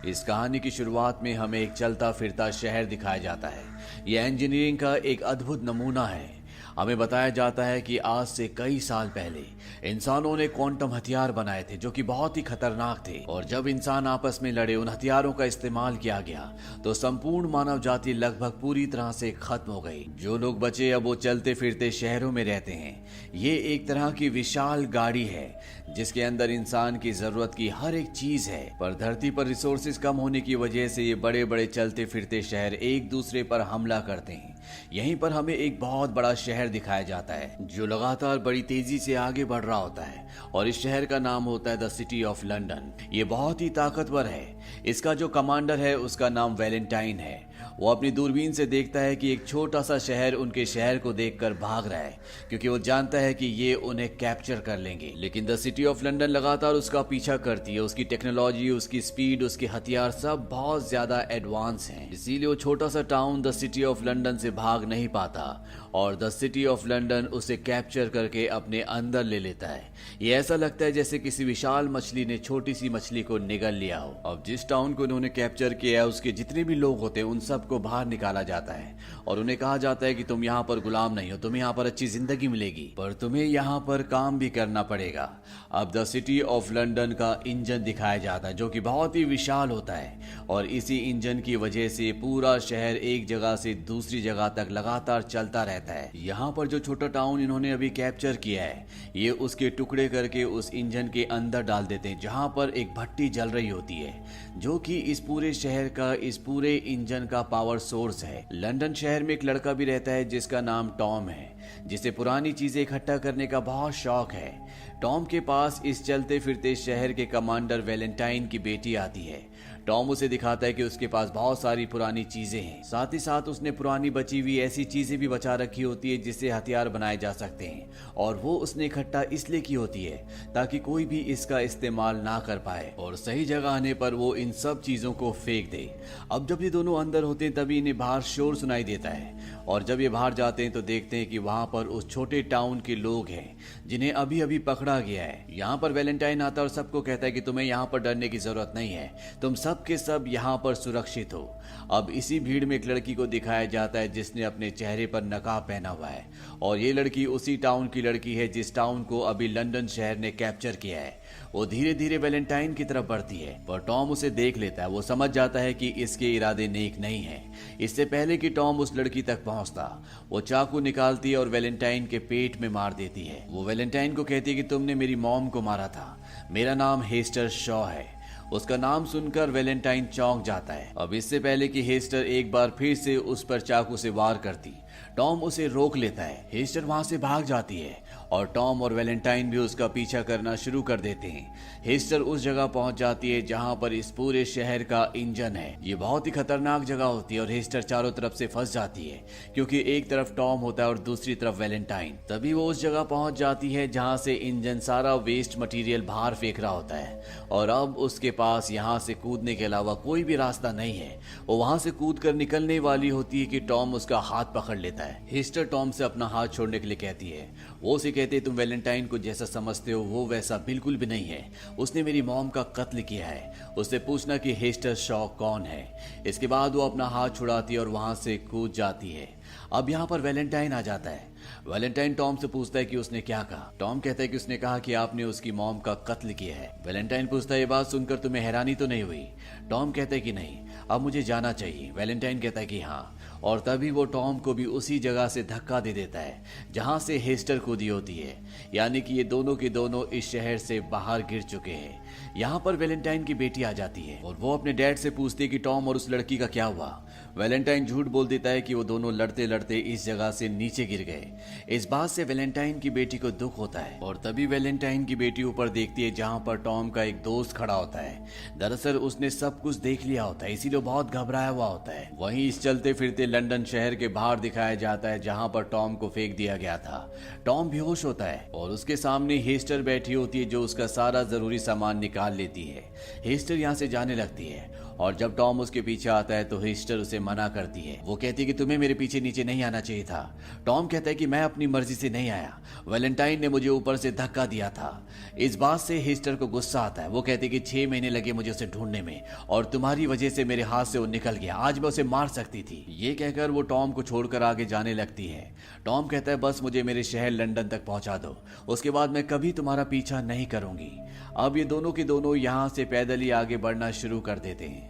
इस कहानी की शुरुआत में हमें एक चलता फिरता शहर दिखाया जाता है। यह इंजीनियरिंग का एक अद्भुत नमूना है। हमें बताया जाता है कि आज से कई साल पहले इंसानों ने क्वांटम हथियार बनाए थे जो कि बहुत ही खतरनाक थे, और जब इंसान आपस में लड़े, उन हथियारों का इस्तेमाल किया गया तो संपूर्ण मानव जाति लगभग पूरी तरह से खत्म हो गई। जो लोग बचे अब वो चलते फिरते शहरों में रहते हैं। ये एक तरह की विशाल गाड़ी है जिसके अंदर इंसान की जरूरत की हर एक चीज है, पर धरती पर रिसोर्सेज कम होने की वजह से ये बड़े बड़े चलते फिरते शहर एक दूसरे पर हमला करते हैं। यहीं पर हमें एक बहुत बड़ा शहर दिखाया जाता है जो लगातार बड़ी तेजी से आगे बढ़ रहा होता है, और इस शहर का नाम होता है द सिटी ऑफ लंदन। ये बहुत ही ताकतवर है। इसका जो कमांडर है उसका नाम वैलेंटाइन है। वो अपनी दूरबीन से देखता है कि एक छोटा सा शहर उनके शहर को देखकर भाग रहा है, क्योंकि वो जानता है कि ये उन्हें कैप्चर कर लेंगे। लेकिन द सिटी ऑफ लंदन लगातार उसका पीछा करती है। उसकी टेक्नोलॉजी, उसकी स्पीड, उसके हथियार सब बहुत ज्यादा एडवांस हैं। इसीलिए वो छोटा सा town the city of London से भाग नहीं पाता, और द सिटी ऑफ लंदन उसे कैप्चर करके अपने अंदर ले लेता है। ये ऐसा लगता है जैसे किसी विशाल मछली ने छोटी सी मछली को निगल लिया हो। अब जिस टाउन को उन्होंने कैप्चर किया है उसके जितने भी लोग होते हैं उन सबको बाहर निकाला जाता है, और उन्हें कहा जाता है कि तुम यहाँ पर गुलाम नहीं हो, तुम्हें यहाँ पर अच्छी जिंदगी मिलेगी, पर तुम्हें यहाँ पर काम भी करना पड़ेगा। अब द सिटी ऑफ लंदन का इंजन दिखाया जाता है जो कि बहुत ही विशाल होता है, और इसी इंजन की वजह से पूरा शहर एक जगह से दूसरी जगह तक लगातार चलता रहता है। यहाँ पर जो छोटा टाउन इन्होंने अभी कैप्चर किया है, ये उसके टुकड़े करके उस इंजन के अंदर डाल देते हैं, जहाँ पर एक भट्टी जल रही होती है जो कि इस पूरे शहर का, इस पूरे इंजन का पावर सोर्स है। लंदन शहर में एक लड़का भी रहता है जिसका नाम टॉम है, जिसे पुरानी चीजें इकट्ठा करने का बहुत शौक है। टॉम के पास इस चलते फिरते शहर के कमांडर वैलेंटाइन की बेटी आती है। टॉम उसे दिखाता है कि उसके पास बहुत सारी पुरानी चीजें हैं, साथ ही साथ उसने पुरानी बची हुई ऐसी चीजें भी बचा रखी होती है जिससे हथियार बनाए जा सकते हैं, और वो उसने इकट्ठा इसलिए की होती है ताकि कोई भी इसका इस्तेमाल ना कर पाए, और सही जगह आने पर वो इन सब चीजों को फेंक दे। अब जब ये दोनों अंदर होते हैं तभी इन्हें बाहर शोर सुनाई देता है, और जब ये बाहर जाते हैं तो देखते हैं कि वहां पर उस छोटे टाउन के लोग हैं जिन्हें अभी अभी पकड़ा गया है। यहाँ पर वैलेंटाइन आता है और सबको कहता है कि तुम्हें यहाँ पर डरने की जरूरत नहीं है, तुम सब के सब यहाँ पर सुरक्षित हो। अब इसी भीड़ में एक लड़की को दिखाया जाता है जिसने अपने चेहरे पर नकाब पहना हुआ है, और ये लड़की उसी टाउन की लड़की है जिस टाउन को अभी लंदन शहर ने कैप्चर किया है। वो धीरे धीरे वैलेंटाइन की तरफ बढ़ती है, पर टॉम उसे देख लेता है। वो समझ जाता है कि इसके इरादे नेक नहीं है। इससे पहले कि टॉम उस लड़की तक पहुंचता, वो चाकू निकालती है और वैलेंटाइन के पेट में मार देती है। वो वैलेंटाइन को कहती है कि तुमने मेरी मॉम को मारा था, मेरा नाम हेस्टर शॉ है। उसका नाम सुनकर वैलेंटाइन चौंक जाता है। अब इससे पहले कि हेस्टर एक बार फिर से उस पर चाकू से वार करती, टॉम उसे रोक लेता है। हेस्टर वहां से भाग जाती है और टॉम और वैलेंटाइन भी उसका पीछा करना शुरू कर देते हैं। हेस्टर उस जगह पहुंच जाती है जहां पर इस पूरे शहर का इंजन है। ये बहुत ही खतरनाक जगह होती है और हेस्टर चारों तरफ से फंस जाती है, क्योंकि एक तरफ टॉम होता है और दूसरी तरफ वैलेंटाइन। तभी वो उस जगह पहुंच जाती है जहां से इंजन सारा वेस्ट मटेरियल बाहर फेंक रहा होता है, और अब उसके पास यहाँ से कूदने के अलावा कोई भी रास्ता नहीं है। वो वहां से कूद कर निकलने वाली होती है कि टॉम उसका हाथ पकड़ लेता है। हेस्टर टॉम से अपना हाथ छोड़ने के लिए कहती है। वो उसे कहते हैं तुम वैलेंटाइन को जैसा समझते हो वो वैसा बिल्कुल भी नहीं है, उसने मेरी मॉम का कत्ल किया है। उससे पूछना कि हेस्टर शॉ कौन है। इसके बाद वो अपना हाथ छुड़ाती है और वहां से कूद जाती है। अब यहाँ पर वैलेंटाइन आ जाता है। वैलेंटाइन टॉम से पूछता है कि उसने क्या कहा। टॉम कहता है कि उसने कहा कि आपने उसकी मॉम का कत्ल किया है। वैलेंटाइन पूछता है ये बात सुनकर तुम्हें हैरानी तो नहीं हुई। टॉम कहता है कि नहीं, अब मुझे जाना चाहिए। वैलेंटाइन कहता है कि हाँ, और तभी वो टॉम को भी उसी जगह से धक्का दे देता है जहां से हेस्टर कूदी होती है, यानी कि ये दोनों के दोनों इस शहर से बाहर गिर चुके हैं। यहाँ पर वैलेंटाइन की बेटी आ जाती है और वो अपने डैड से पूछती है कि टॉम और उस लड़की का क्या हुआ। वैलेंटाइन झूठ बोल देता है कि वो दोनों लड़ते लड़ते इस जगह से नीचे गिर गए। इस बात से वैलेंटाइन की बेटी को दुख होता है, और तभी वैलेंटाइन की बेटी ऊपर देखती है जहां पर टॉम का एक दोस्त खड़ा होता है। दरअसल उसने सब कुछ देख लिया होता है, इसीलिए बहुत घबराया हुआ होता है। वहीं इस चलते फिरते लंदन शहर के बाहर दिखाया जाता है जहां पर टॉम को फेंक दिया गया था। टॉम बेहोश होता है और उसके सामने हेस्टर बैठी होती है जो उसका सारा जरूरी सामान निकाल लेती है। हेस्टर यहाँ से जाने लगती है और जब टॉम उसके पीछे आता है तो हेस्टर उसे मना करती है। वो कहती है कि तुम्हें मेरे पीछे नीचे नहीं आना चाहिए था। टॉम कहता है कि मैं अपनी मर्जी से नहीं आया, वैलेंटाइन ने मुझे ऊपर से धक्का दिया था। इस बात से हेस्टर को गुस्सा आता है। वो कहती है कि 6 महीने लगे मुझे उसे ढूंढने में और तुम्हारी वजह से मेरे हाथ से वो निकल गया, आज मैं उसे मार सकती थी। ये कहकर वो टॉम को छोड़कर आगे जाने लगती है। टॉम कहता है बस मुझे मेरे शहर लंदन तक पहुंचा दो, उसके बाद मैं कभी तुम्हारा पीछा नहीं करूंगी। अब ये दोनों के दोनों यहाँ से पैदल ही आगे बढ़ना शुरू कर देते हैं।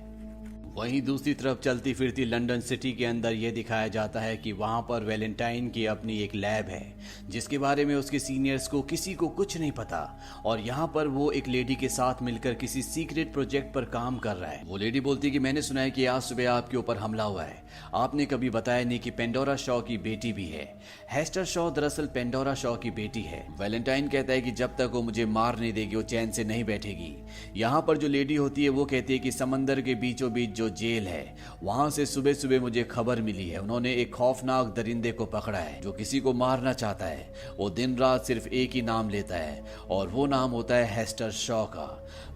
वहीं दूसरी तरफ चलती फिरती लंदन सिटी के अंदर यह दिखाया जाता है कि वहां पर वैलेंटाइन की अपनी एक लैब है जिसके बारे में उसके सीनियर्स को किसी को कुछ नहीं पता, और यहाँ पर वो एक लेडी के साथ मिलकर किसी सीक्रेट प्रोजेक्ट पर काम कर रहा है। वो लेडी बोलती है कि मैंने सुना है कि आज सुबह आपके ऊपर हमला हुआ है, आपने कभी बताया नहीं कि पेंडोरा शॉ की बेटी भी है। हेस्टर शॉ दरअसल पेंडोरा शॉ की बेटी है। वैलेंटाइन कहता है कि जब तक वो मुझे मार नहीं देगी वो चैन से नहीं बैठेगी। यहाँ पर जो लेडी होती है वो कहती है कि समंदर के बीचों बीच जो जेल है वहां से सुबह सुबह मुझे खबर मिली है, उन्होंने एक खौफनाक दरिंदे को पकड़ा है जो किसी को मारना चाहता है। वो दिन रात सिर्फ एक ही नाम लेता है और वो नाम होता है हेस्टर शॉ का।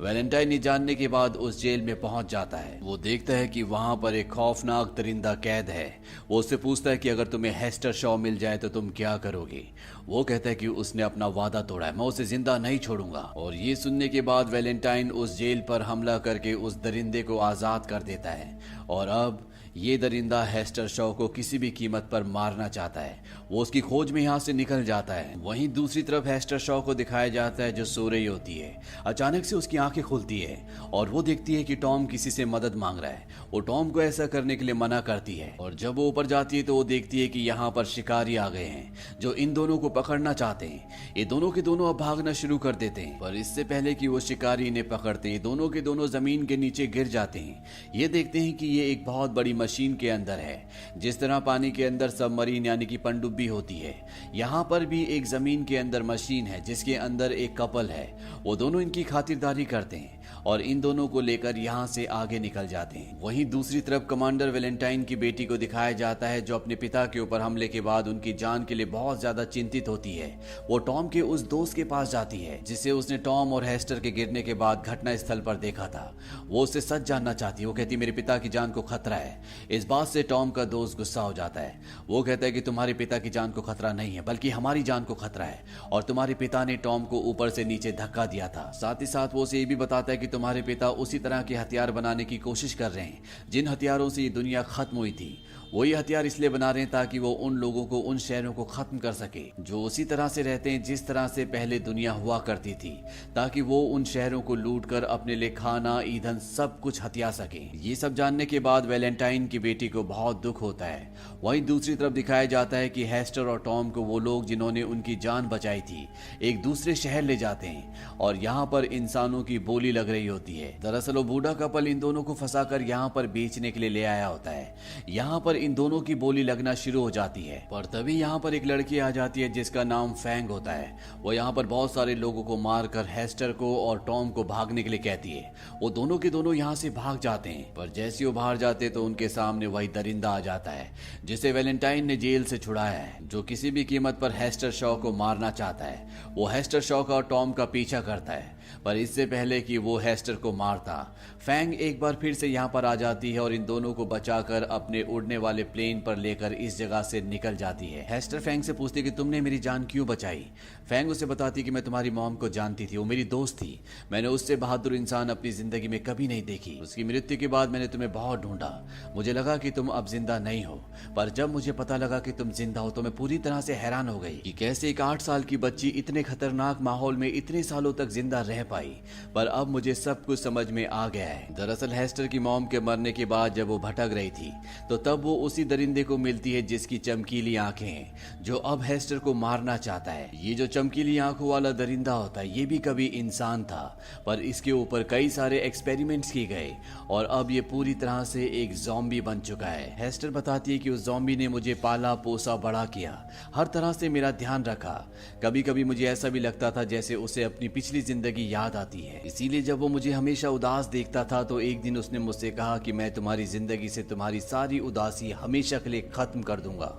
वैलेंटाइन जानने के बाद उस जेल में पहुंच जाता है। वो देखता है कि वहां पर एक खौफनाक दरिंदा कैद है। वो उससे पूछता है कि अगर तुम्हें हेस्टर शॉ मिल जाए तो तुम क्या करोगे। वो कहता है कि उसने अपना वादा तोड़ा है, मैं उसे जिंदा नहीं छोड़ूंगा। और ये सुनने के बाद वैलेंटाइन उस जेल पर हमला करके उस दरिंदे को आजाद कर देता है और अब ये दरिंदा हेस्टर शॉ को किसी भी कीमत पर मारना चाहता है। वो उसकी खोज में यहाँ से निकल जाता है। वहीं दूसरी तरफ हेस्टर शॉ को दिखाया जाता है जो सो रही होती है। अचानक से उसकी आंखें खुलती है और वो देखती है कि टॉम किसी से मदद मांग रहा है। वो टॉम को ऐसा करने के लिए मना करती है और जब वो ऊपर जाती है तो वो देखती है कि यहाँ पर शिकारी आ गए हैं जो इन दोनों को पकड़ना चाहते हैं। ये दोनों के दोनों अब भागना शुरू कर देते हैं, पर इससे पहले कि वो शिकारी इन्हें पकड़ते हैं दोनों के दोनों जमीन के नीचे गिर जाते हैं। ये देखते हैं कि ये एक बहुत बड़ी मशीन के अंदर है। जिस तरह पानी के अंदर सबमरीन यानी कि पनडुब्बी होती है, यहाँ पर भी एक जमीन के अंदर मशीन है जिसके अंदर एक कपल है। वो दोनों इनकी खातिरदारी करते हैं और इन दोनों को लेकर यहाँ से आगे निकल जाते हैं। वहीं दूसरी तरफ कमांडर वैलेंटाइन की बेटी को दिखाया जाता है जो अपने पिता के ऊपर हमले के बाद उनकी जान के लिए बहुत ज्यादा चिंतित होती है। वो टॉम के उस दोस्त के पास जाती है जिसे उसने टॉम और हेस्टर के गिरने के बाद घटना स्थल पर देखा था। वो उससे सच जानना चाहती है। वो कहती मेरे पिता की जान को खतरा है। इस बात से टॉम का दोस्त गुस्सा हो जाता है। वो कहता है कि तुम्हारे पिता की जान को खतरा नहीं है बल्कि हमारी जान को खतरा है और तुम्हारे पिता ने टॉम को ऊपर से नीचे धक्का दिया था। साथ ही साथ वो उसे ये भी बताता है कि तुम्हारे पिता उसी तरह के हथियार बनाने की कोशिश कर रहे हैं जिन हथियारों से ये दुनिया खत्म हुई थी। वो ये हथियार इसलिए बना रहे हैं ताकि वो उन लोगों को, उन शहरों को खत्म कर सके जो उसी तरह से रहते हैं जिस तरह से पहले दुनिया हुआ करती थी, ताकि वो उन शहरों को लूट कर अपने लिए खाना, ईंधन सब कुछ हथिया सके। ये सब जानने के बाद वैलेंटाइन की बेटी को बहुत दुख होता है। वहीं दूसरी तरफ दिखाया जाता है कि हेस्टर और टॉम को वो लोग जिन्होंने उनकी जान बचाई थी एक दूसरे शहर ले जाते हैं और यहाँ पर इंसानों की बोली लग रही होती है। दरअसल वो बूढ़ा कपल इन दोनों को फंसाकर यहाँ पर बेचने के लिए ले आया होता है। यहाँ पर इन दोनों की बोली लगना शुरू हो जाती है, पर तभी यहाँ पर एक लड़की आ जाती है जिसका नाम फैंग होता है। वो यहाँ पर बहुत सारे लोगों को मारकर हेस्टर को और टॉम को भागने के लिए कहती है। वो दोनों के दोनों यहाँ से भाग जाते हैं, पर जैसे वो बाहर जाते तो उनके सामने वही दरिंदा आ जाता है जिसे वैलेंटाइन ने जेल से छुड़ाया है, जो किसी भी कीमत पर हेस्टर शॉ को मारना चाहता है। वो हेस्टर शॉ का और टॉम का पीछा करता है, पर इससे पहले कि वो हेस्टर को मारता, फैंग एक बार फिर से यहाँ पर आ जाती है और इन दोनों को बचाकर अपने उड़ने वाले प्लेन पर लेकर इस जगह से निकल जाती है। हेस्टर फैंग से पूछती कि तुमने मेरी जान क्यों बचाई। फैंग उसे बताती कि मैं तुम्हारी मॉम को जानती थी, वो मेरी दोस्त थी। मैंने उससे बहादुर इंसान अपनी जिंदगी में कभी नहीं देखी। उसकी मृत्यु के बाद मैंने तुम्हें बहुत ढूंढा। मुझे लगा कि तुम अब जिंदा नहीं हो, पर जब मुझे पता लगा कि तुम जिंदा हो तो मैं पूरी तरह से हैरान हो गई कि कैसे एक 8 साल की बच्ची इतने खतरनाक माहौल में इतने सालों तक जिंदा रह पाई। पर अब मुझे सब कुछ समझ में आ गया है। दरअसल हेस्टर की मॉम के मरने के बाद जब वो भटक रही थी तो तब वो उसी दरिंदे को मिलती है जिसकी चमकीली आंखें हैं, जो अब हेस्टर को मारना चाहता है। ये जो चमकीली आंखों वाला दरिंदा होता है ये भी कभी इंसान था, पर इसके ऊपर कई सारे एक्सपेरिमेंट्स किए गए और अब ये पूरी तरह से एक ज़ॉम्बी बन चुका है। हेस्टर बताती है कि उस ज़ॉम्बी ने मुझे पाला पोसा बड़ा किया, हर तरह से मेरा ध्यान रखा। कभी कभी मुझे ऐसा भी लगता था जैसे उसे अपनी पिछली जिंदगी याद आती है। इसीलिए जब वो मुझे हमेशा उदास देखता था तो एक दिन उसने मुझसे कहा कि मैं तुम्हारी जिंदगी से तुम्हारी सारी उदासी हमेशा के लिए खत्म कर दूंगा।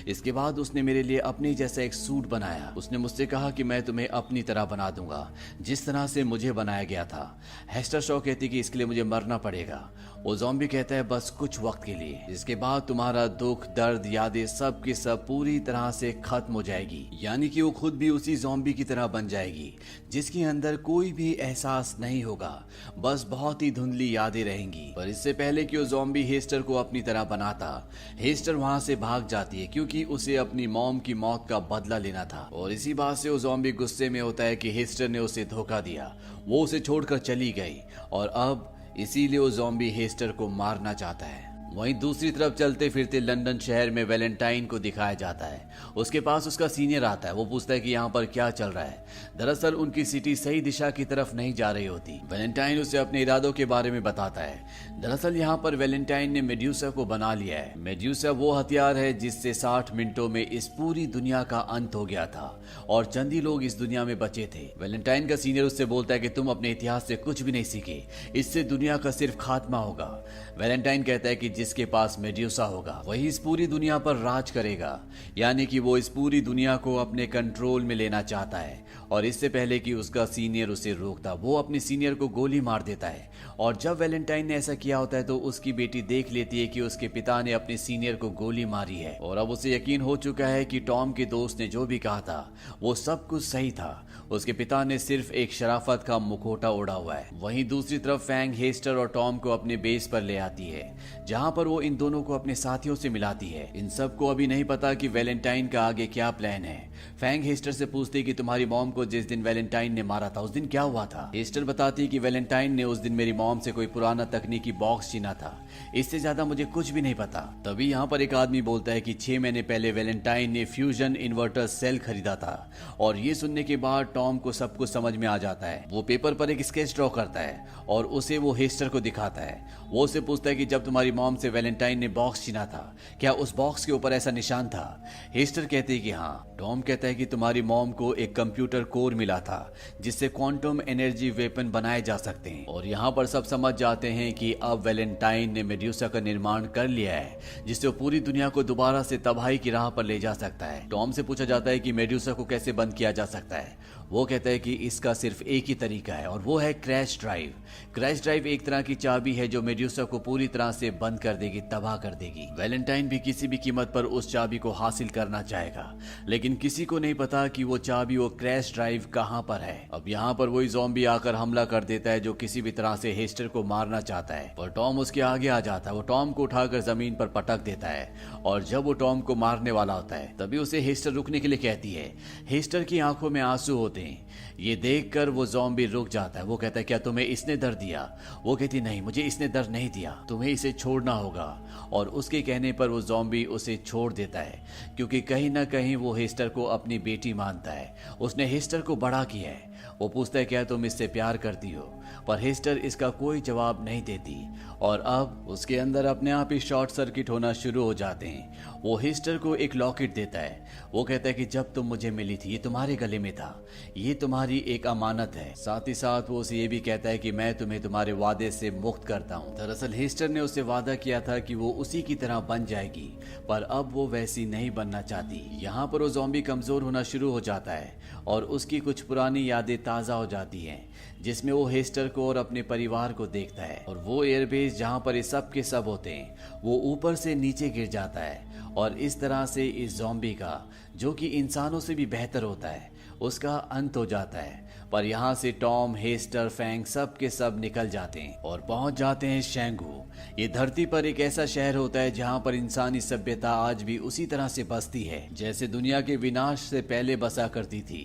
इसके बाद उसने मेरे लिए अपने जैसा एक सूट बनाया। उसने मुझसे कहा कि मैं तुम्हें अपनी तरह बना दूंगा जिस तरह से मुझे बनाया गया था। हेस्टर शॉ कहती कि इसके लिए मुझे मरना पड़ेगा। वो ज़ॉम्बी कहता है बस कुछ वक्त के लिए, इसके बाद तुम्हारा दुख, दर्द, यादें सब की सब पूरी तरह से खत्म हो जाएगी। यानी कि वो खुद भी उसी ज़ॉम्बी की तरह बन जाएगी जिसके अंदर कोई भी एहसास नहीं होगा, बस बहुत ही धुंधली यादें रहेंगी। पर इससे पहले कि वो ज़ॉम्बी हेस्टर को अपनी तरह बनाता, हेस्टर वहां से भाग जाती है क्योंकि उसे अपनी मॉम की मौत का बदला लेना था। और इसी बात से वो ज़ॉम्बी गुस्से में होता है कि हेस्टर ने उसे धोखा दिया, वो उसे छोड़कर चली गई और अब इसीलिए वो ज़ॉम्बी हेस्टर को मारना चाहता है। वहीं दूसरी तरफ चलते फिरते लंदन शहर में वैलेंटाइन को दिखाया जाता है। उसके पास उसका सीनियर आता है। वो पूछता है कि यहाँ पर क्या चल रहा है। दरअसल उनकी सिटी सही दिशा की तरफ नहीं जा रही होती। वैलेंटाइन उसे अपने इरादों के बारे में बताता है। दरअसल यहाँ पर वैलेंटाइन ने मेड्यूसा को बना लिया है। मेड्यूसा वो हथियार है जिससे 60 मिनटों में इस पूरी दुनिया का अंत हो गया था और चंद ही लोग इस दुनिया में बचे थे। वैलेंटाइन का सीनियर उससे बोलता है कि तुम अपने इतिहास से कुछ भी नहीं सीखे, इससे दुनिया का सिर्फ खात्मा होगा। वैलेंटाइन कहता है कि जिसके पास मेड्यूसा होगा वही इस पूरी दुनिया पर राज करेगा, यानी कि वो इस पूरी दुनिया को अपने कंट्रोल में लेना चाहता है। और इससे पहले कि उसका सीनियर उसे रोकता, वो अपने सीनियर को गोली मार देता है। और जब वैलेंटाइन ने ऐसा किया होता है तो उसकी बेटी देख लेती है कि उसके पिता ने अपने सीनियर को गोली मारी है और अब उसे यकीन हो चुका है कि टॉम के दोस्त ने जो भी कहा था वो सब कुछ सही था। उसके पिता ने सिर्फ एक शराफत का मुखौटा ओढ़ा हुआ है। वहीं दूसरी तरफ फैंग हेस्टर और टॉम को अपने बेस पर ले आती है, जहां पर वो इन दोनों को अपने साथियों से मिलाती है। इन सबको अभी नहीं पता कि वैलेंटाइन का आगे क्या प्लान है। फैंग हेस्टर से पूछती कि तुम्हारी मॉम को जिस दिन वैलेंटाइन ने मारा था उस दिन क्या हुआ था। हेस्टर बताती कि वैलेंटाइन ने उस दिन मेरी मॉम से कोई पुराना तकनीकी बॉक्स छीना था, इससे ज्यादा मुझे कुछ भी नहीं पता। तभी यहाँ पर एक आदमी बोलता है कि 6 महीने पहले वैलेंटाइन ने फ्यूजन इन्वर्टर सेल खरीदा था। और ये सुनने के बाद टॉम को सब कुछ समझ में आ जाता है। वो पेपर पर एक स्केच ड्रॉ करता है और उसे वो हेस्टर को दिखाता है। वो उससे पूछता है कि जब तुम्हारी मॉम से वैलेंटाइन ने बॉक्स छीना था, क्या उस बॉक्स के ऊपर ऐसा निशान था। हेस्टर कहती है कि हाँ। टॉम कहता है कि तुम्हारी मॉम को एक कंप्यूटर कोर मिला था जिससे क्वांटम एनर्जी वेपन बनाए जा सकते हैं। और यहाँ पर सब समझ जाते हैं कि अब वैलेंटाइन ने मेड्यूसा का निर्माण कर लिया है जिससे वो पूरी दुनिया को दोबारा से तबाही की राह पर ले जा सकता है। टॉम से पूछा जाता है कि मेड्यूसा को कैसे बंद किया जा सकता है। वो कहता है कि इसका सिर्फ एक ही तरीका है और वो है क्रैश ड्राइव। क्रैश ड्राइव एक तरह की चाबी है जो मेड्यूसा को पूरी तरह से बंद कर देगी, तबाह कर देगी। वैलेंटाइन भी किसी भी कीमत पर उस चाबी को हासिल करना चाहेगा, लेकिन किसी को नहीं पता कि वो चाबी, वो क्रैश ड्राइव कहाँ पर है। अब यहाँ पर वही ज़ॉम्बी आकर हमला कर देता है जो किसी भी तरह से हेस्टर को मारना चाहता है, पर टॉम उसके आगे आ जाता है। वो टॉम को उठाकर जमीन पर पटक देता है और जब वो टॉम को मारने वाला होता है तभी उसे हेस्टर रुकने के लिए कहती है। हेस्टर की आंखों में आंसू होते हैं। ये देखकर वो ज़ॉम्बी रुक जाता है। वो कहता है क्या तुम्हें इसने दर्द दिया। वो कहती नहीं, मुझे इसने दर्द नहीं दिया, तुम्हें इसे छोड़ना होगा। और उसके कहने पर वो ज़ॉम्बी उसे छोड़ देता है क्योंकि कहीं ना कहीं वो हेस्टर को अपनी बेटी मानता है। उसने हेस्टर को बड़ा किया है। वो पूछता है क्या तुम इससे प्यार करती हो, पर हेस्टर इसका कोई जवाब नहीं देती और अब उसके अंदर अपने आप ही शॉर्ट सर्किट होना शुरू हो जाते हैं। वो हेस्टर को एक लॉकेट देता है। वो कहता है कि जब तुम मुझे मिली थी ये तुम्हारे गले में था, ये तुम्हारी एक अमानत है। साथ ही साथ वो उसे ये भी कहता है कि मैं तुम्हें तुम्हारे वादे से मुक्त करता हूँ। दरअसल हेस्टर ने उससे वादा किया था कि वो उसी की तरह बन जाएगी, पर अब वो वैसी नहीं बनना चाहती। यहाँ पर वो ज़ॉम्बी कमजोर होना शुरू हो जाता है और उसकी कुछ पुरानी यादें ताज़ा हो जाती हैं, जिसमें वो हेस्टर को और अपने परिवार को देखता है। और वो एयरबेस जहाँ पर ये सब के सब होते हैं वो ऊपर से नीचे गिर जाता है और इस तरह से इस ज़ॉम्बी का, जो कि इंसानों से भी बेहतर होता है, उसका अंत हो जाता है। पर यहाँ से टॉम, हेस्टर, फैंग सब के सब निकल जाते हैं और पहुंच जाते हैं शेंगू। ये धरती पर एक ऐसा शहर होता है जहाँ पर इंसानी सभ्यता आज भी उसी तरह से बसती है जैसे दुनिया के विनाश से पहले बसा करती थी।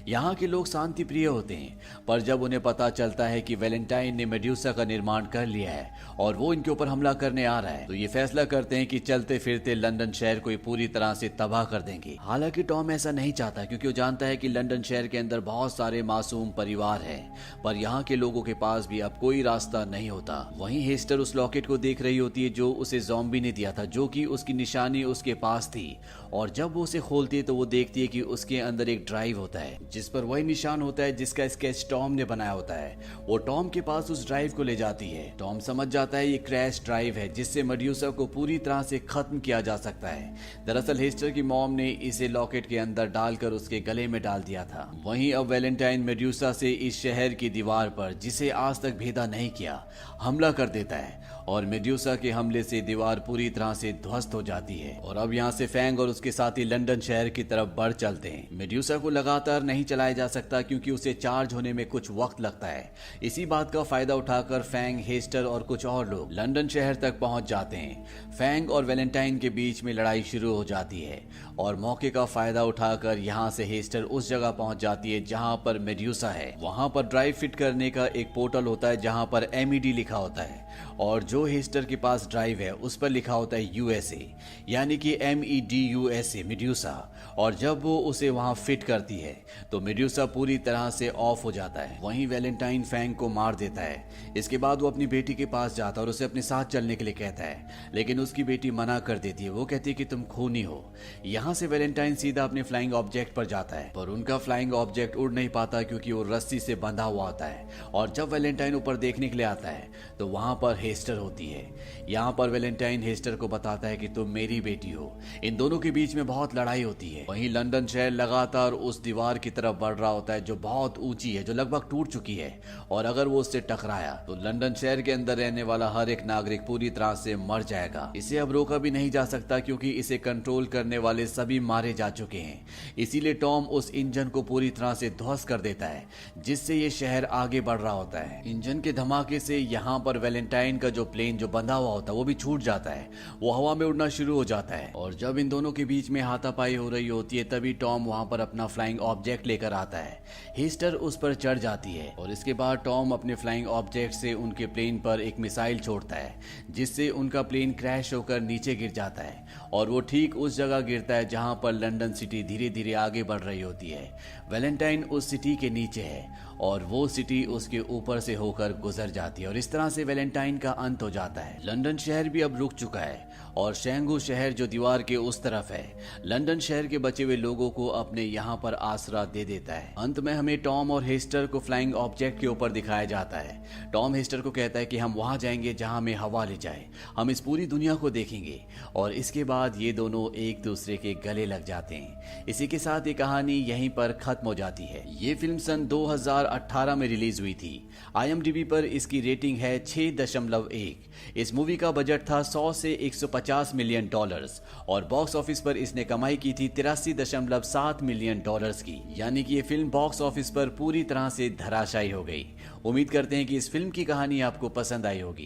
यहाँ के लोग शांति प्रिय होते हैं, पर जब उन्हें पता चलता है कि वैलेंटाइन ने मेड्यूसा का निर्माण कर लिया है और वो इनके ऊपर हमला करने आ रहा है, तो ये फैसला करते हैं कि चलते फिरते लंदन शहर को पूरी तरह से तबाह कर देंगे। हालांकि टॉम ऐसा नहीं चाहता क्योंकि वो जानता है कि लंदन शहर के अंदर बहुत सारे मासूम परिवार हैं, पर यहाँ के लोगों के पास भी अब कोई रास्ता नहीं होता। वहीं हेस्टर उस लॉकेट को देख रही होती है जो उसे ज़ॉम्बी ने दिया था, जो कि उसकी निशानी उसके पास थी। और जब वो उसे खोलती है तो वो देखती है कि उसके अंदर एक ड्राइव होता है जिस पर वही निशान होता है जिसका स्केच टॉम ने बनाया होता है। वो टॉम के पास उस ड्राइव को ले जाती है। टॉम समझ जाता है ये क्रैश ड्राइव है जिससे मेड्यूसा को पूरी तरह से खत्म किया जा सकता है। दरअसल हेस्टर की मॉम ने इसे लॉकेट के अंदर डालकर उसके गले में डाल दिया था। वहीं अब वैलेंटाइन मेड्यूसा से इस शहर की दीवार पर, जिसे आज तक भेदा नहीं किया, हमला कर देता है और मेड्यूसा के हमले से दीवार पूरी तरह से ध्वस्त हो जाती है। और अब यहाँ से फैंग और उसके साथी लंदन शहर की तरफ बढ़ चलते हैं। मेड्यूसा को लगातार नहीं चलाया जा सकता क्योंकि उसे चार्ज होने में कुछ वक्त लगता है। इसी बात का फायदा उठाकर फैंग, हेस्टर और कुछ और लोग लंदन शहर तक पहुंच जाते हैं। फैंग और वैलेंटाइन के बीच में लड़ाई शुरू हो जाती है और मौके का फायदा उठाकर यहाँ से हेस्टर उस जगह पहुंच जाती है जहां पर मेड्यूसा है। वहां पर ड्राइव फिट करने का एक पोर्टल होता है जहां पर MED लिखा होता है और जो हेस्टर के पास ड्राइव है उस पर लिखा होता है USA, यानी कि MEDUSA मेड्यूसा। और जब वो उसे वहां फिट करती है तो मेड्यूसा पूरी तरह से ऑफ हो जाता है। वहीं वैलेंटाइन फैंग को मार देता है। इसके बाद वो अपनी बेटी के पास जाता है और उसे अपने साथ चलने के लिए कहता है, लेकिन उसकी बेटी मना कर देती है। वो कहती है कि तुम खूनी हो। यहाँ से वैलेंटाइन सीधा अपने फ्लाइंग ऑब्जेक्ट पर जाता है, पर उनका फ्लाइंग ऑब्जेक्ट उड़ नहीं पाता क्योंकि वो रस्सी से बंधा हुआ होता है। और जब वैलेंटाइन ऊपर देखने के लिए आता है तो वहां पर हेस्टर होती है। यहाँ पर वैलेंटाइन हेस्टर को बताता है कि तुम मेरी बेटी हो। इन दोनों के बीच में बहुत लड़ाई होती है। वहीं लंदन शहर लगातार उस दीवार की तरफ बढ़ रहा होता है जो बहुत ऊंची है, जो लगभग टूट चुकी है। और अगर वो उससे टकराया तो लंदन शहर के अंदर रहने वाला हर एक नागरिक पूरी तरह से मर जाएगा। इसे अब रोका भी नहीं जा सकता क्योंकि इसे कंट्रोल करने वाले सभी मारे जा चुके हैं। इसीलिए टॉम उस इंजन को पूरी तरह से ध्वस्त कर देता है जिससे ये शहर आगे बढ़ रहा होता है। इंजन के धमाके से यहाँ पर वैलेंटाइन का जो प्लेन जो बंधा हुआ होता है वो भी छूट जाता है। वो हवा में उड़ना शुरू हो जाता है और जब इन दोनों के बीच में हाथापाई हो रही होती है तभी टॉम वहां पर अपना फ्लाइंग ऑब्जेक्ट लेकर आता है। हेस्टर उस पर चढ़ जाती है और इसके बाद टॉम अपने फ्लाइंग ऑब्जेक्ट से उनके प्लेन पर एक मिसाइल छोड़ता है जिससे उनका प्लेन क्रैश होकर नीचे गिर जाता है और वो ठीक उस जगह गिरता है जहां पर लंदन सिटी धीरे धीरे आगे बढ़ रही होती है। वैलेंटाइन उस सिटी के नीचे है और वो सिटी उसके ऊपर से होकर गुजर जाती है और इस तरह से वैलेंटाइन का अंत हो जाता है। लंदन शहर भी अब रुक चुका है और शेंगू शहर जो दीवार के उस तरफ है लंदन शहर के बचे हुए लोगों को अपने यहाँ पर आसरा दे देता है। अंत में हमें टॉम और हेस्टर को फ्लाइंग ऑब्जेक्ट के ऊपर दिखाया जाता है। टॉम हेस्टर को कहता है कि हम वहां जाएंगे जहां हमें हवा ले जाए, हम इस पूरी दुनिया को देखेंगे। और इसके बाद ये दोनों एक दूसरे के गले लग जाते हैं। इसी के साथ ये कहानी यहीं पर खत्म हो जाती है। ये फिल्म सन 2018 में रिलीज हुई थी। IMDb पर इसकी रेटिंग है 6.1। इस मूवी का बजट था 100 से 150 मिलियन डॉलर्स और बॉक्स ऑफिस पर इसने कमाई की थी 83.7 मिलियन डॉलर्स की, यानी कि ये फिल्म बॉक्स ऑफिस पर पूरी तरह से धराशायी हो गई। उम्मीद करते हैं कि इस फिल्म की कहानी आपको पसंद आई होगी।